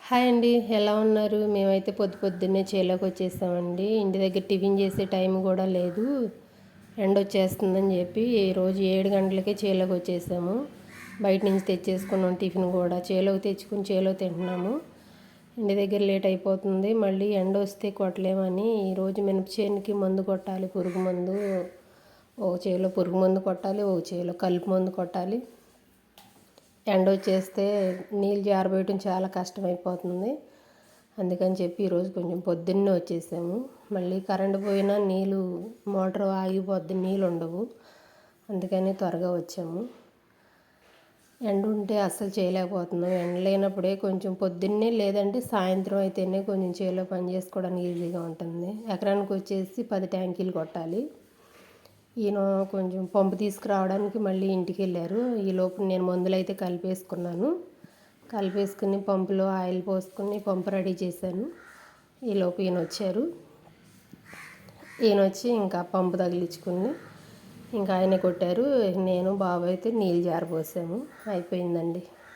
Hi అండి, ఎలా ఉన్నారు? మేమైతే పొద్దున్నే చేలోకి వచ్చేసామండి. ఇంటి దగ్గర టిఫిన్ చేసే టైం కూడా లేదు, ఎండ వచ్చేస్తుందని చెప్పి రోజు 7 గంటలకే చేలోకి వచ్చేసాము. బయట నుంచి తెచ్చేసుకున్నాం టిఫిన్ కూడా, చేలోకి తెచ్చుకుని చేలో తింటున్నాము. ఇంటి దగ్గర లేట్ అయిపోతుంది, మళ్ళీ ఎండ వస్తే కొట్టలేమని ఈరోజు మినపచేనుకి మందు కొట్టాలి, పురుగు మందు. ఒక చేలో పురుగు మందు కొట్టాలి, ఒక చేలో కలుపు మందు కొట్టాలి. ఎండ వచ్చేస్తే నీళ్ళు జారబోయటం చాలా కష్టమైపోతుంది. అందుకని చెప్పి ఈరోజు కొంచెం పొద్దున్నే వచ్చేసాము. మళ్ళీ కరెంటు పోయినా నీళ్ళు మోటార్ ఆగిపోద్ది, నీళ్ళు ఉండవు. అందుకని త్వరగా వచ్చాము. ఎండ ఉంటే అస్సలు చేయలేకపోతున్నాం. ఎండ లేనప్పుడే కొంచెం పొద్దున్నే, లేదంటే సాయంత్రం అయితేనే కొంచెం చేలో పని చేసుకోవడానికి ఈజీగా ఉంటుంది. ఎకరానికి వచ్చేసి 10 ట్యాంకీలు కొట్టాలి. ఈయన కొంచెం పంపు తీసుకురావడానికి మళ్ళీ ఇంటికి వెళ్ళారు. ఈలోపు నేను మందులు అయితే కలిపేసుకుని పంపులో ఆయిల్ పోసుకుని పంపు రెడీ చేశాను. ఈలోపు ఈయన వచ్చారు. ఈయన వచ్చి ఇంకా పంపు తగిలించుకుని ఇంకా ఆయన కొట్టారు. నేను బాబు అయితే నీళ్ళు జారపోసాము. అయిపోయిందండి.